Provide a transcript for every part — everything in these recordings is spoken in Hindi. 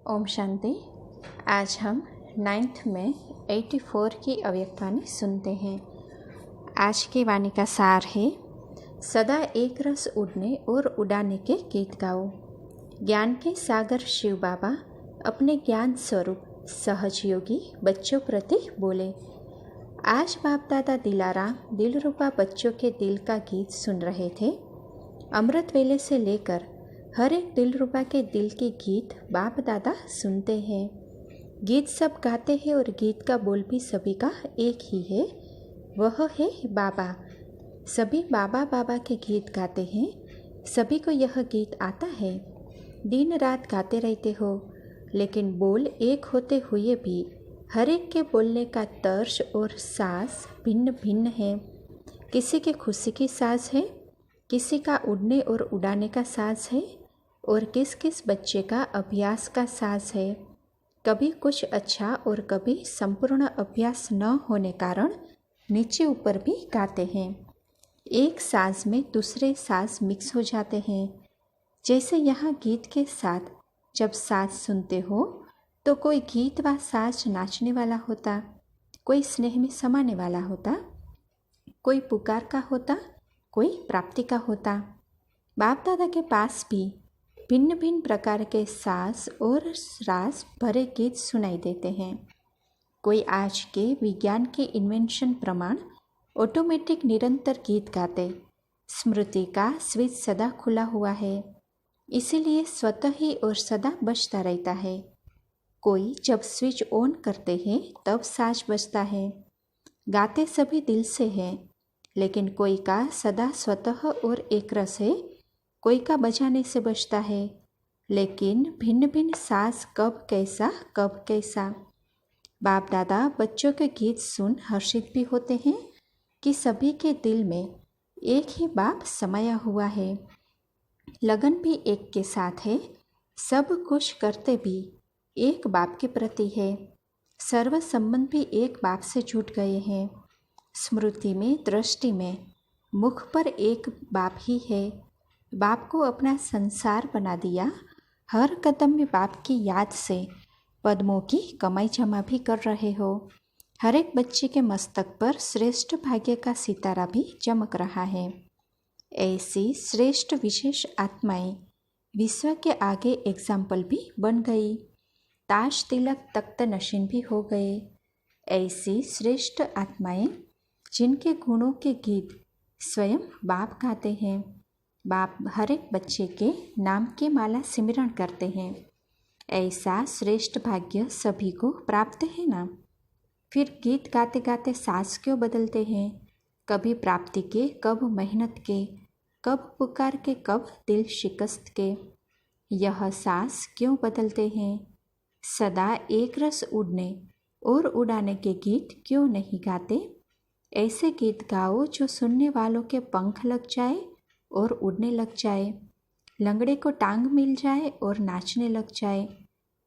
ओम शांति। आज हम 9th में 84 की अव्यक्त वाणी सुनते हैं। आज की वाणी का सार है, सदा एक रस उड़ने और उड़ाने के गीत गाओ। ज्ञान के सागर शिव बाबा अपने ज्ञान स्वरूप सहज योगी बच्चों प्रति बोले। आज बाप दादा दिलाराम दिलरुबा बच्चों के दिल का गीत सुन रहे थे। अमृत वेले से लेकर हर एक दिलरुबा के दिल के गीत बाप दादा सुनते हैं। गीत सब गाते हैं और गीत का बोल भी सभी का एक ही है, वह है बाबा। सभी बाबा बाबा के गीत गाते हैं। सभी को यह गीत आता है। दिन रात गाते रहते हो, लेकिन बोल एक होते हुए भी हर एक के बोलने का तर्ज और साज भिन्न भिन्न है। किसी के खुशी की साज है, किसी का उड़ने और उड़ाने का साज है, और किस किस बच्चे का अभ्यास का साज है। कभी कुछ अच्छा और कभी संपूर्ण अभ्यास न होने कारण नीचे ऊपर भी गाते हैं। एक साज में दूसरे साज मिक्स हो जाते हैं। जैसे यहाँ गीत के साथ जब साज सुनते हो तो कोई गीत व साज नाचने वाला होता, कोई स्नेह में समाने वाला होता, कोई पुकार का होता, कोई प्राप्ति का होता। बाप दादा के पास भी भिन्न भिन्न प्रकार के साज और रास भरे गीत सुनाई देते हैं। कोई आज के विज्ञान के इन्वेंशन प्रमाण ऑटोमेटिक निरंतर गीत गाते। स्मृति का स्विच सदा खुला हुआ है, इसीलिए स्वतः ही और सदा बजता रहता है। कोई जब स्विच ऑन करते हैं तब साज बजता है। गाते सभी दिल से हैं, लेकिन कोई का सदा स्वतः और एक रस है, कोई का बजाने से बजता है। लेकिन भिन्न भिन्न साज कब कैसा। बाप दादा बच्चों के गीत सुन हर्षित भी होते हैं कि सभी के दिल में एक ही बाप समाया हुआ है। लगन भी एक के साथ है, सब कुछ करते भी एक बाप के प्रति है। सर्व संबंध भी एक बाप से जुट गए हैं। स्मृति में, दृष्टि में, मुख पर एक बाप ही है। बाप को अपना संसार बना दिया। हर कदम में बाप की याद से पद्मों की कमाई जमा भी कर रहे हो। हर एक बच्चे के मस्तक पर श्रेष्ठ भाग्य का सितारा भी चमक रहा है। ऐसी श्रेष्ठ विशेष आत्माएं विश्व के आगे एग्जाम्पल भी बन गई। ताज तिलक तख्त नशीन भी हो गए। ऐसी श्रेष्ठ आत्माएं जिनके गुणों के गीत स्वयं बाप गाते हैं। बाप हर एक बच्चे के नाम की माला सिमरण करते हैं। ऐसा श्रेष्ठ भाग्य सभी को प्राप्त है ना। फिर गीत गाते गाते साज क्यों बदलते हैं? कभी प्राप्ति के, कब मेहनत के, कब पुकार के, कब दिल शिकस्त के। यह साज क्यों बदलते हैं? सदा एक रस उड़ने और उड़ाने के गीत क्यों नहीं गाते? ऐसे गीत गाओ जो सुनने वालों के पंख लग जाए और उड़ने लग जाए। लंगड़े को टांग मिल जाए और नाचने लग जाए।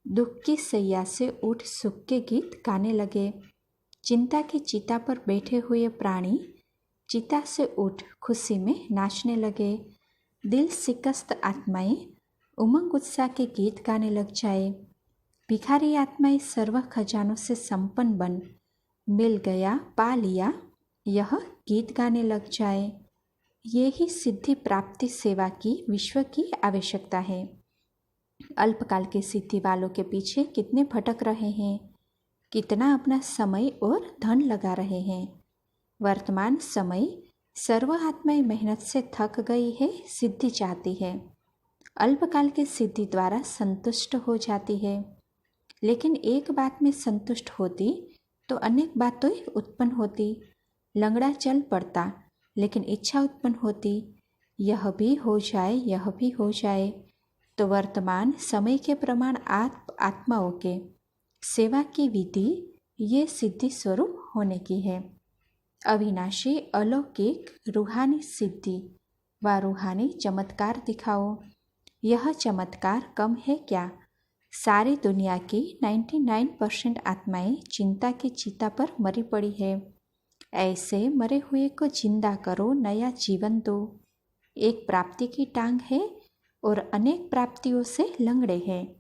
दुख की सैया से उठ सुख के गीत गाने लगे। चिंता की चिता पर बैठे हुए प्राणी चिता से उठ खुशी में नाचने लगे। दिल शिकस्त आत्माएं उमंग उत्साह के गीत गाने लग जाए। भिखारी आत्माएं सर्व खजानों से संपन्न बन मिल गया पा लिया, यह गीत गाने लग जाए। ये ही सिद्धि प्राप्ति सेवा की विश्व की आवश्यकता है। अल्पकाल के सिद्धि वालों के पीछे कितने भटक रहे हैं, कितना अपना समय और धन लगा रहे हैं। वर्तमान समय सर्व आत्माएं मेहनत से थक गई है, सिद्धि चाहती है। अल्पकाल की सिद्धि द्वारा संतुष्ट हो जाती है। लेकिन एक बात में संतुष्ट होती तो अनेक बातें उत्पन्न होती। लंगड़ा चल पड़ता, लेकिन इच्छा उत्पन्न होती, यह भी हो जाए, यह भी हो जाए। तो वर्तमान समय के प्रमाण आत्माओं के सेवा की विधि ये सिद्धि स्वरूप होने की है। अविनाशी अलौकिक रूहानी सिद्धि व रूहानी चमत्कार दिखाओ। यह चमत्कार कम है क्या? सारी दुनिया की 99% आत्माएं चिंता की चिता पर मरी पड़ी है। ऐसे मरे हुए को जिंदा करो, नया जीवन दो। एक प्राप्ति की टांग है और अनेक प्राप्तियों से लंगड़े हैं।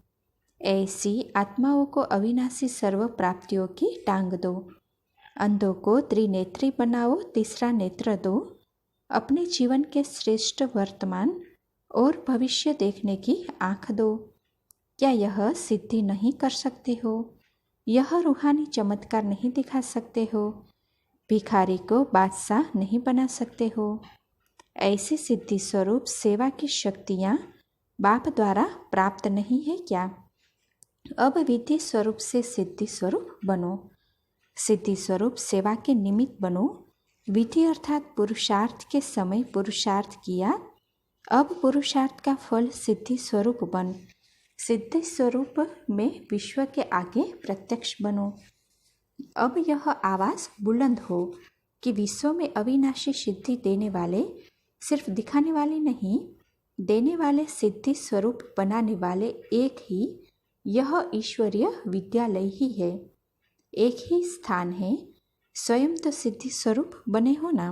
ऐसी आत्माओं को अविनाशी सर्व प्राप्तियों की टांग दो। अंधों को त्रिनेत्री बनाओ, तीसरा नेत्र दो। अपने जीवन के श्रेष्ठ वर्तमान और भविष्य देखने की आँख दो। क्या यह सिद्धि नहीं कर सकते हो? यह रूहानी चमत्कार नहीं दिखा सकते हो? भिखारी को बादशाह नहीं बना सकते हो? ऐसी सिद्धि स्वरूप सेवा की शक्तियाँ बाप द्वारा प्राप्त नहीं है क्या? अब विधि स्वरूप से सिद्धि स्वरूप बनो। सिद्धि स्वरूप सेवा के निमित्त बनो। विधि अर्थात पुरुषार्थ के समय पुरुषार्थ किया, अब पुरुषार्थ का फल सिद्धि स्वरूप बन। सिद्धि स्वरूप में विश्व के आगे प्रत्यक्ष बनो। अब यह आवाज़ बुलंद हो कि विश्व में अविनाशी सिद्धि देने वाले सिर्फ दिखाने वाले नहीं, देने वाले सिद्धि स्वरूप बनाने वाले एक ही यह ईश्वरीय विद्यालय ही है, एक ही स्थान है। स्वयं तो सिद्धि स्वरूप बने हो ना।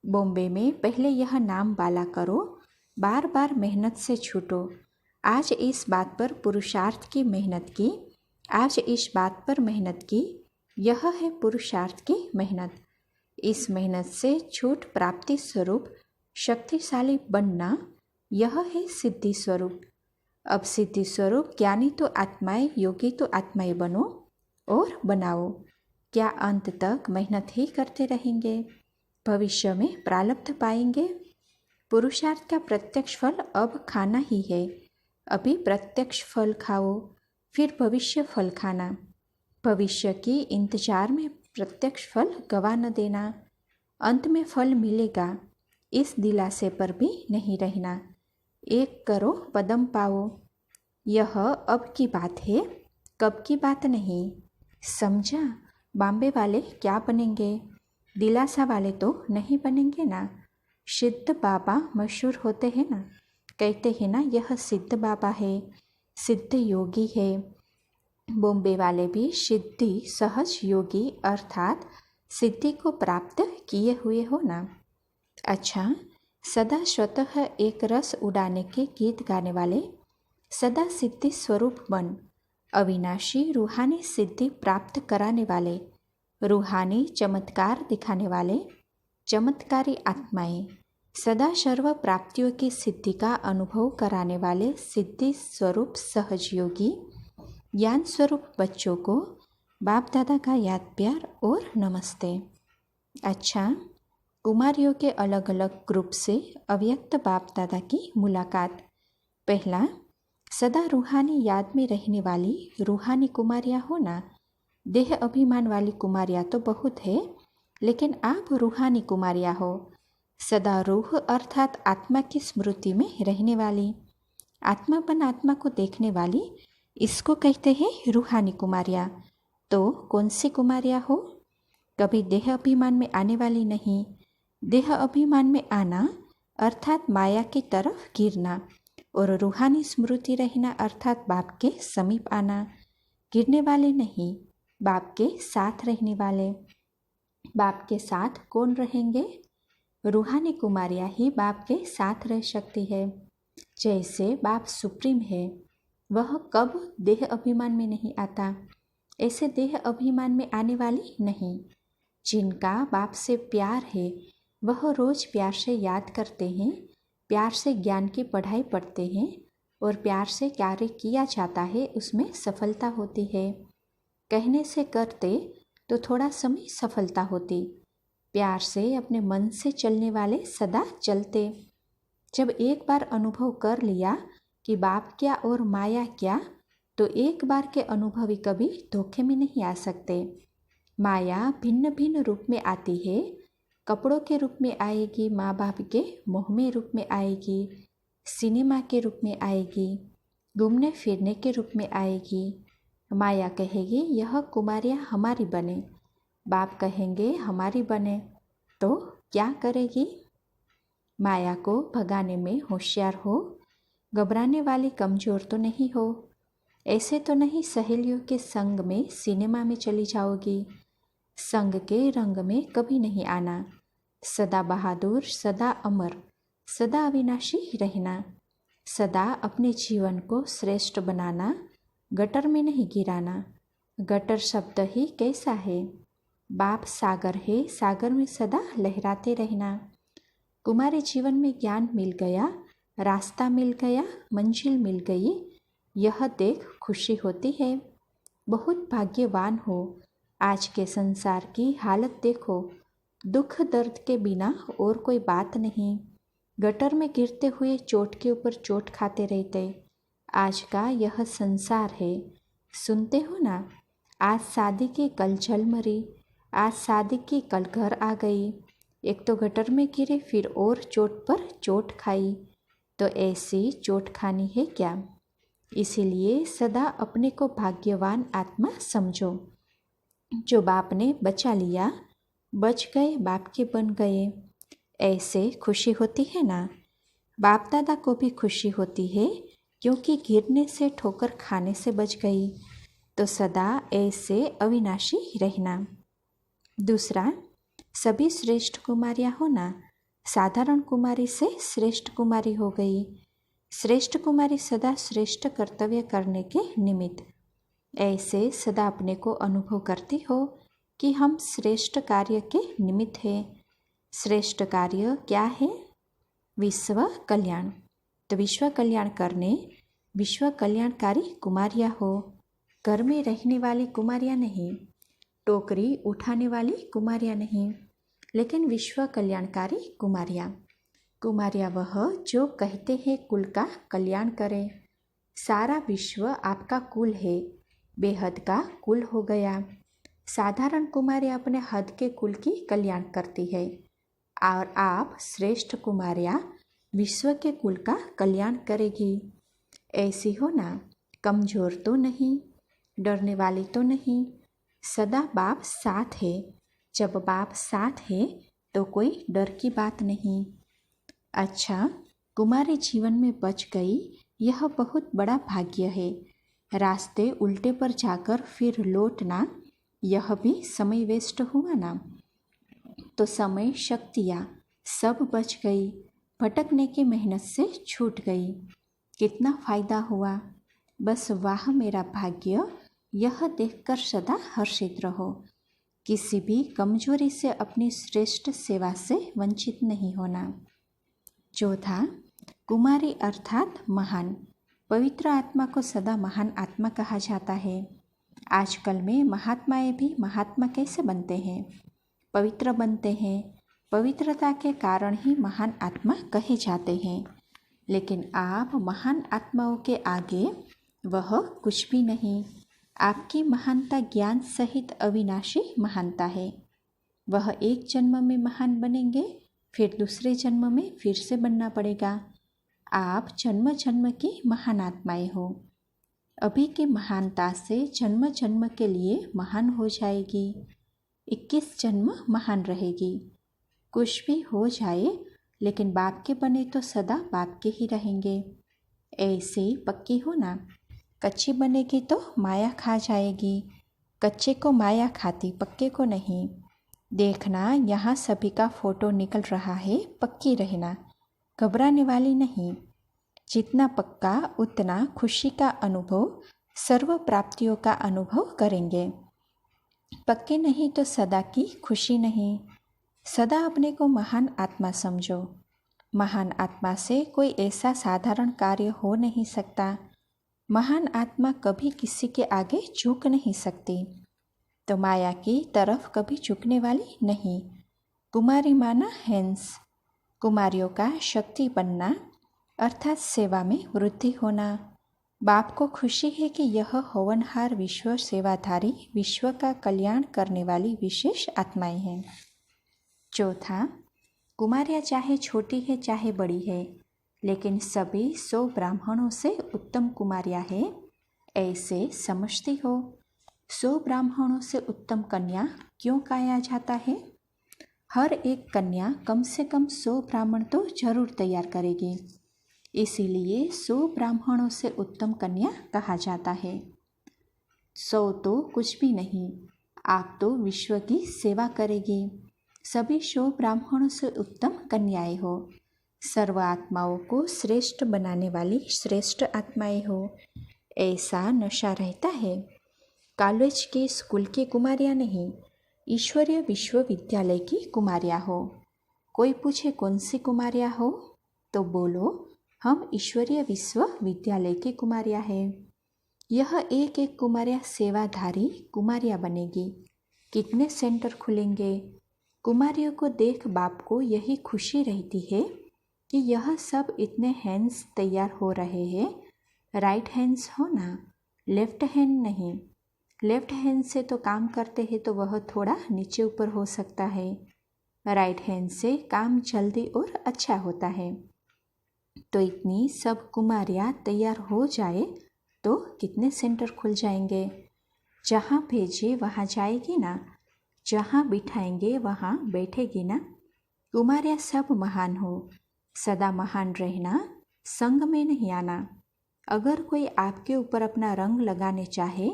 बॉम्बे में पहले यह नाम बाला करो, बार बार मेहनत से छूटो। आज इस बात पर पुरुषार्थ की मेहनत की, आज इस बात पर मेहनत की, यह है पुरुषार्थ की मेहनत। इस मेहनत से छूट प्राप्ति स्वरूप शक्तिशाली बनना, यह है सिद्धि स्वरूप। अब सिद्धि स्वरूप ज्ञानी तो आत्माएं, योगी तो आत्माएं बनो और बनाओ। क्या अंत तक मेहनत ही करते रहेंगे? भविष्य में प्रारब्ध पाएंगे। पुरुषार्थ का प्रत्यक्ष फल अब खाना ही है। अभी प्रत्यक्ष फल खाओ, फिर भविष्य फल खाना। भविष्य की इंतजार में प्रत्यक्ष फल गवा न देना। अंत में फल मिलेगा, इस दिलासे पर भी नहीं रहना। एक करो पदम पाओ। यह अब की बात है, कब की बात नहीं। समझा? बॉम्बे वाले क्या बनेंगे? दिलासा वाले तो नहीं बनेंगे ना। सिद्ध बाबा मशहूर होते हैं ना, कहते हैं ना यह सिद्ध बाबा है, सिद्ध योगी है। बॉम्बे वाले भी सिद्धि सहज योगी अर्थात सिद्धि को प्राप्त किए हुए हो ना। अच्छा, सदा स्वतः एक रस उड़ाने के गीत गाने वाले, सदा सिद्धि स्वरूप बन। अविनाशी रूहानी सिद्धि प्राप्त कराने वाले, रूहानी चमत्कार दिखाने वाले, चमत्कारी आत्माएं, सदा सर्व प्राप्तियों की सिद्धि का अनुभव कराने वाले सिद्धि स्वरूप सहज योगी, ज्ञान स्वरूप बच्चों को बाप दादा का याद प्यार और नमस्ते। अच्छा, कुमारियों के अलग अलग ग्रुप से अव्यक्त बाप दादा की मुलाकात। पहला, सदा रूहानी याद में रहने वाली रूहानी कुमारियाँ हो ना। देह अभिमान वाली कुमारियाँ तो बहुत है, लेकिन आप रूहानी कुमारियाँ हो। सदा रूह अर्थात आत्मा की स्मृति में रहने वाली, आत्मापन आत्मा को देखने वाली, इसको कहते हैं रूहानी कुमारियाँ। तो कौन सी कुमारियाँ हो? कभी देह अभिमान में आने वाली नहीं। देह अभिमान में आना अर्थात माया की तरफ गिरना, और रूहानी स्मृति रहना अर्थात बाप के समीप आना। गिरने वाले नहीं, बाप के साथ रहने वाले। बाप के साथ कौन रहेंगे? रूहानी कुमारियाँ ही बाप के साथ रह सकती है। जैसे बाप सुप्रीम है, वह कब देह अभिमान में नहीं आता, ऐसे देह अभिमान में आने वाली नहीं। जिनका बाप से प्यार है, वह रोज प्यार से याद करते हैं, प्यार से ज्ञान की पढ़ाई पढ़ते हैं, और प्यार से कार्य किया जाता है, उसमें सफलता होती है। कहने से करते तो थोड़ा समय सफलता होती। प्यार से अपने मन से चलने वाले सदा चलते। जब एक बार अनुभव कर लिया कि बाप क्या और माया क्या, तो एक बार के अनुभवी कभी धोखे में नहीं आ सकते। माया भिन्न भिन्न रूप में आती है। कपड़ों के रूप में आएगी, माँ बाप के मोह में रूप में आएगी, सिनेमा के रूप में आएगी, घूमने फिरने के रूप में आएगी। माया कहेगी यह कुमारियाँ हमारी बने, बाप कहेंगे हमारी बने, तो क्या करेगी? माया को भगाने में होशियार हो, घबराने वाली कमज़ोर तो नहीं हो। ऐसे तो नहीं सहेलियों के संग में सिनेमा में चली जाओगी। संग के रंग में कभी नहीं आना। सदा बहादुर, सदा अमर, सदा अविनाशी रहना। सदा अपने जीवन को श्रेष्ठ बनाना, गटर में नहीं गिराना। गटर शब्द ही कैसा है? बाप सागर है, सागर में सदा लहराते रहना। कुमारी जीवन में ज्ञान मिल गया, रास्ता मिल गया, मंजिल मिल गई, यह देख खुशी होती है। बहुत भाग्यवान हो। आज के संसार की हालत देखो, दुख दर्द के बिना और कोई बात नहीं। गटर में गिरते हुए चोट के ऊपर चोट खाते रहते। आज का यह संसार है। सुनते हो ना, आज शादी की कल झलमरी, आज शादी की कल घर आ गई। एक तो गटर में गिरे, फिर और चोट पर चोट खाई। तो ऐसी चोट खानी है क्या? इसीलिए सदा अपने को भाग्यवान आत्मा समझो। जो बाप ने बचा लिया, बच गए, बाप के बन गए, ऐसे खुशी होती है ना। बाप दादा को भी खुशी होती है, क्योंकि गिरने से, ठोकर खाने से बच गई। तो सदा ऐसे अविनाशी रहना। दूसरा, सभी श्रेष्ठ कुमारियाँ हो ना। साधारण कुमारी से श्रेष्ठ कुमारी हो गई। श्रेष्ठ कुमारी सदा श्रेष्ठ कर्तव्य करने के निमित्त। ऐसे सदा अपने को अनुभव करती हो कि हम श्रेष्ठ कार्य के निमित्त हैं। श्रेष्ठ कार्य क्या है? विश्व कल्याण। तो विश्व कल्याण करने विश्व कल्याणकारी कुमारियाँ हो। घर में रहने वाली कुमारियाँ नहीं, टोकरी उठाने वाली कुमारियाँ नहीं, लेकिन विश्व कल्याणकारी कुमारियाँ। कुमारियाँ वह जो कहते हैं कुल का कल्याण करें। सारा विश्व आपका कुल है, बेहद का कुल हो गया। साधारण कुमारियाँ अपने हद के कुल की कल्याण करती है, और आप श्रेष्ठ कुमारियाँ विश्व के कुल का कल्याण करेगी। ऐसी हो ना, कमज़ोर तो नहीं, डरने वाली तो नहीं। सदा बाप साथ है। जब बाप साथ है तो कोई डर की बात नहीं। अच्छा, कुमारी जीवन में बच गई, यह बहुत बड़ा भाग्य है। रास्ते उल्टे पर जाकर फिर लौटना, यह भी समय वेस्ट हुआ ना। तो समय, शक्तियाँ सब बच गई, भटकने की मेहनत से छूट गई। कितना फायदा हुआ। बस वाह मेरा भाग्य, यह देखकर सदा हर्षित रहो। किसी भी कमजोरी से अपनी श्रेष्ठ सेवा से वंचित नहीं होना। चौथा, कुमारी अर्थात महान। पवित्र आत्मा को सदा महान आत्मा कहा जाता है। आजकल में महात्माएं भी महात्मा कैसे बनते हैं? पवित्र बनते हैं। पवित्रता के कारण ही महान आत्मा कहे जाते हैं। लेकिन आप महान आत्माओं के आगे वह कुछ भी नहीं। आपकी महानता ज्ञान सहित अविनाशी महानता है। वह एक जन्म में महान बनेंगे, फिर दूसरे जन्म में फिर से बनना पड़ेगा। आप जन्म जन्म की महान आत्माएं हो। अभी की महानता से जन्म जन्म के लिए महान हो जाएगी। 21 जन्म महान रहेगी। कुछ भी हो जाए, लेकिन बाप के बने तो सदा बाप के ही रहेंगे। ऐसे पक्की हो ना। कच्ची बनेगी तो माया खा जाएगी। कच्चे को माया खाती, पक्के को नहीं। देखना, यहाँ सभी का फोटो निकल रहा है, पक्की रहना, घबराने वाली नहीं। जितना पक्का उतना खुशी का अनुभव, सर्व प्राप्तियों का अनुभव करेंगे। पक्के नहीं तो सदा की खुशी नहीं। सदा अपने को महान आत्मा समझो। महान आत्मा से कोई ऐसा साधारण कार्य हो नहीं सकता। महान आत्मा कभी किसी के आगे झुक नहीं सकती, तो माया की तरफ कभी झुकने वाली नहीं। कुमारी माना हैंस। कुमारियों का शक्ति बनना अर्थात सेवा में वृद्धि होना। बाप को खुशी है कि यह होवनहार विश्व सेवाधारी, विश्व का कल्याण करने वाली विशेष आत्माएं हैं। चौथा, कुमारियाँ चाहे छोटी है चाहे बड़ी है, लेकिन सभी 100 ब्राह्मणों से उत्तम कुमारियाँ हैं, ऐसे समझती हो। 100 ब्राह्मणों से उत्तम कन्या क्यों कहा जाता है? हर एक कन्या कम से कम 100 ब्राह्मण तो जरूर तैयार करेगी, इसीलिए 100 ब्राह्मणों से उत्तम कन्या कहा जाता है। 100 तो कुछ भी नहीं, आप तो विश्व की सेवा करेगी। सभी 100 ब्राह्मणों से उत्तम कन्याएं हो। सर्व आत्माओं को श्रेष्ठ बनाने वाली श्रेष्ठ आत्माएं हो। ऐसा नशा रहता है। कॉलेज के स्कूल की कुमारियाँ नहीं, ईश्वरीय विश्वविद्यालय की कुमारियाँ हो। कोई पूछे कौन सी कुमारियाँ हो तो बोलो हम ईश्वरीय विश्वविद्यालय की कुमारियाँ हैं। यह एक एक कुमारियाँ सेवाधारी कुमारियाँ बनेगी। कितने सेंटर खुलेंगे। कुमारियों को देख बाप को यही खुशी रहती है कि यह सब इतने हैंड्स तैयार हो रहे हैं। राइट हैंड्स हो ना, लेफ्ट हैंड नहीं। लेफ्ट हैंड से तो काम करते हैं तो वह थोड़ा नीचे ऊपर हो सकता है। राइट हैंड से काम जल्दी और अच्छा होता है। तो इतनी सब कुमारियाँ तैयार हो जाए तो कितने सेंटर खुल जाएंगे। जहाँ भेजे वहाँ जाएगी ना, जहाँ बिठाएंगे वहाँ बैठेगी ना। कुमारियाँ सब महान हो, सदा महान रहना, संग में नहीं आना। अगर कोई आपके ऊपर अपना रंग लगाने चाहे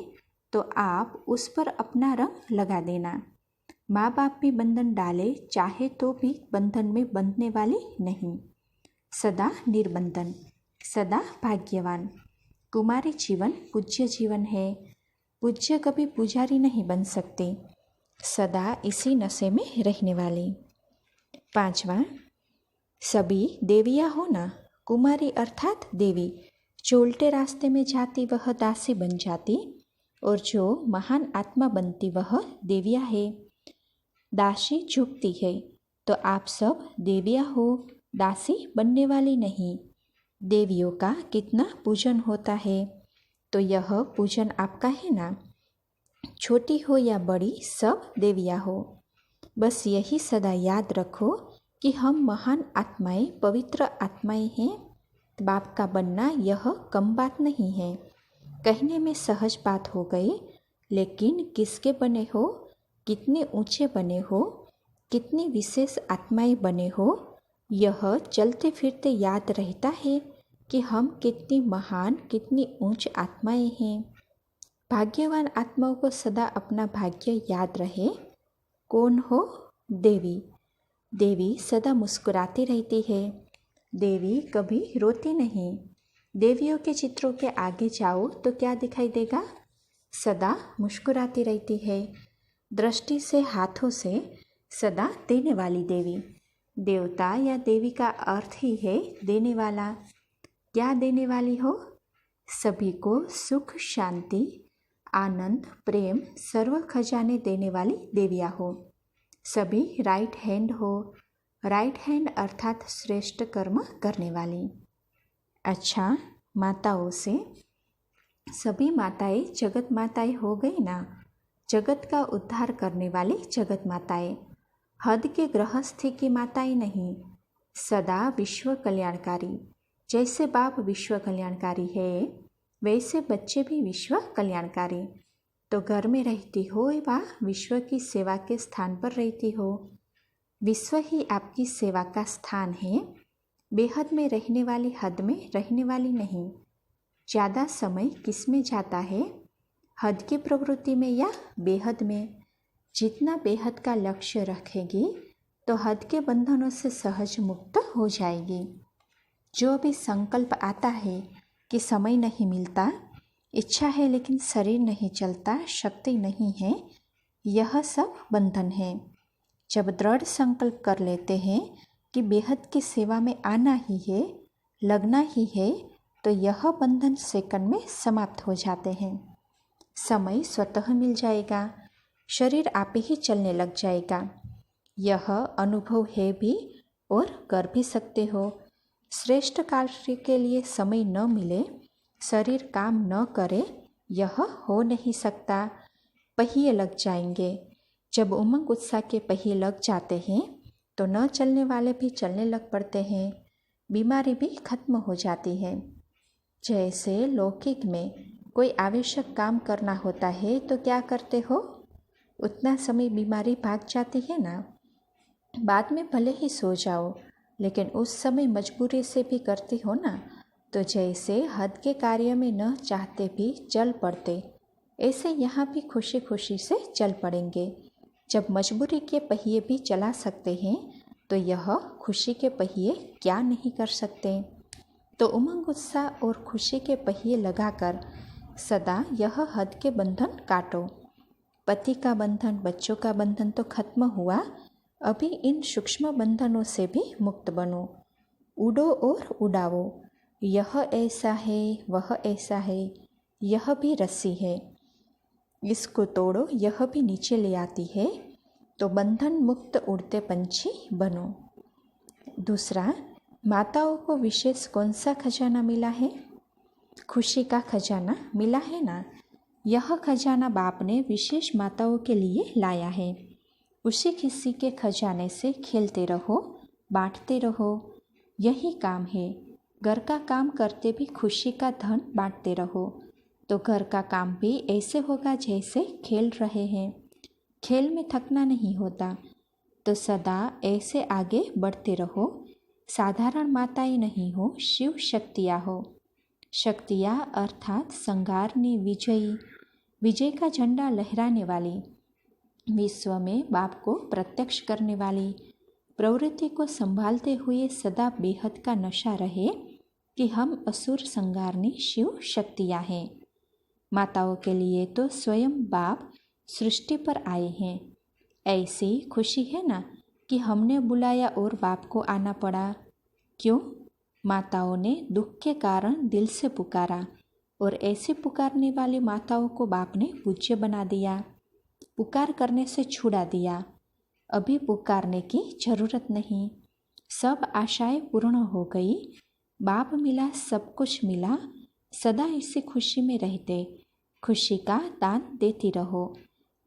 तो आप उस पर अपना रंग लगा देना। माँ बाप भी बंधन डाले चाहे तो भी बंधन में बंधने वाली नहीं। सदा निर्बंधन, सदा भाग्यवान। कुमारी जीवन पूज्य जीवन है। पूज्य कभी पुजारी नहीं बन सकते, सदा इसी नशे में रहने वाली। 5वां, सभी देवियाँ हो ना। कुमारी अर्थात देवी। जो उल्टे रास्ते में जाती वह दासी बन जाती और जो महान आत्मा बनती वह देवियाँ है। दासी झुकती है तो आप सब देवियाँ हो, दासी बनने वाली नहीं। देवियों का कितना पूजन होता है तो यह पूजन आपका है ना। छोटी हो या बड़ी सब देवियाँ हो। बस यही सदा याद रखो कि हम महान आत्माएं, पवित्र आत्माएं हैं। बाप का बनना यह कम बात नहीं है। कहने में सहज बात हो गई, लेकिन किसके बने हो, कितने ऊंचे बने हो, कितनी विशेष आत्माएं बने हो, यह चलते फिरते याद रहता है कि हम कितनी महान, कितनी ऊंच आत्माएं हैं। भाग्यवान आत्माओं को सदा अपना भाग्य याद रहे। कौन हो? देवी। देवी सदा मुस्कुराती रहती है। देवी कभी रोती नहीं। देवियों के चित्रों के आगे जाओ तो क्या दिखाई देगा? सदा मुस्कुराती रहती है। दृष्टि से, हाथों से सदा देने वाली देवी। देवता या देवी का अर्थ ही है देने वाला। क्या देने वाली हो? सभी को सुख, शांति, आनंद, प्रेम, सर्व खजाने देने वाली देवियाँ हो। सभी राइट हैंड हो। राइट हैंड अर्थात श्रेष्ठ कर्म करने वाली। अच्छा, माताओं से सभी माताएं जगत माताएं हो गई ना। जगत का उद्धार करने वाली जगत माताएं। हद के गृहस्थी की माताएं नहीं, सदा विश्व कल्याणकारी। जैसे बाप विश्व कल्याणकारी है वैसे बच्चे भी विश्व कल्याणकारी। तो घर में रहती हो वा विश्व की सेवा के स्थान पर रहती हो, विश्व ही आपकी सेवा का स्थान है। बेहद में रहने वाली हद में रहने वाली नहीं। ज़्यादा समय किस में जाता है? हद की प्रवृत्ति में या बेहद में? जितना बेहद का लक्ष्य रखेगी तो हद के बंधनों से सहज मुक्त हो जाएगी। जो भी संकल्प आता है कि समय नहीं मिलता, इच्छा है लेकिन शरीर नहीं चलता, शक्ति नहीं है, यह सब बंधन है। जब दृढ़ संकल्प कर लेते हैं कि बेहद की सेवा में आना ही है, लगना ही है, तो यह बंधन सेकंड में समाप्त हो जाते हैं। समय स्वतः मिल जाएगा, शरीर आप ही चलने लग जाएगा। यह अनुभव है भी और कर भी सकते हो। श्रेष्ठ कार्य के लिए समय न मिले, शरीर काम न करे, यह हो नहीं सकता। पहिए लग जाएंगे। जब उमंग उत्साह के पहिए लग जाते हैं तो न चलने वाले भी चलने लग पड़ते हैं। बीमारी भी खत्म हो जाती है। जैसे लौकिक में कोई आवश्यक काम करना होता है तो क्या करते हो? उतना समय बीमारी भाग जाती है ना। बाद में भले ही सो जाओ, लेकिन उस समय मजबूरी से भी करते हो ना। तो जैसे हद के कार्य में न चाहते भी चल पड़ते, ऐसे यहाँ भी खुशी खुशी से चल पड़ेंगे। जब मजबूरी के पहिए भी चला सकते हैं तो यह खुशी के पहिए क्या नहीं कर सकते। तो उमंग उत्साह और खुशी के पहिए लगाकर सदा यह हद के बंधन काटो। पति का बंधन, बच्चों का बंधन तो खत्म हुआ, अभी इन सूक्ष्म बंधनों से भी मुक्त बनो। उड़ो और उड़ाओ, यह ऐसा है, वह ऐसा है, यह भी रस्सी है, इसको तोड़ो, यह भी नीचे ले आती है, तो बंधन मुक्त उड़ते पंछी बनो। दूसरा, माताओं को विशेष कौन सा खजाना मिला है? खुशी का खजाना मिला है ना। यह खजाना बाप ने विशेष माताओं के लिए लाया है। उसी खुशी के खजाने से खेलते रहो, बांटते रहो, यही काम है। घर का काम करते भी खुशी का धन बांटते रहो, तो घर का काम भी ऐसे होगा जैसे खेल रहे हैं। खेल में थकना नहीं होता, तो सदा ऐसे आगे बढ़ते रहो। साधारण माताएं नहीं हो, शिव शक्तियाँ हो। शक्तियाँ अर्थात संगारनी, विजयी, विजय का झंडा लहराने वाली, विश्व में बाप को प्रत्यक्ष करने वाली, प्रवृत्ति को संभालते हुए सदा बेहद का नशा रहे कि हम असुर संगारनी शिव शक्तियाँ हैं। माताओं के लिए तो स्वयं बाप सृष्टि पर आए हैं। ऐसी खुशी है ना कि हमने बुलाया और बाप को आना पड़ा। क्यों? माताओं ने दुख के कारण दिल से पुकारा, और ऐसे पुकारने वाली माताओं को बाप ने पूज्य बना दिया, पुकार करने से छुड़ा दिया। अभी पुकारने की जरूरत नहीं, सब आशाएं पूर्ण हो गई, बाप मिला, सब कुछ मिला। सदा इसी खुशी में रहते, खुशी का दान देती रहो।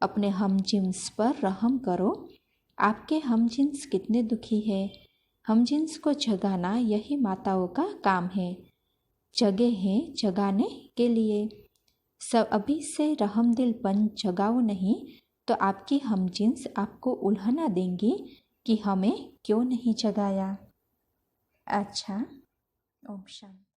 अपने हमजिन्स पर रहम करो। आपके हमजिन्स कितने दुखी है, हमजिन्स को जगाना यही माताओं का काम है। जगे हैं जगाने के लिए। सब अभी से रहमदिलपन जगाओ नहीं, तो आपकी हमजिन्स आपको उल्हाना देंगी कि हमें क्यों नहीं जगाया। अच्छा, ओम शांति।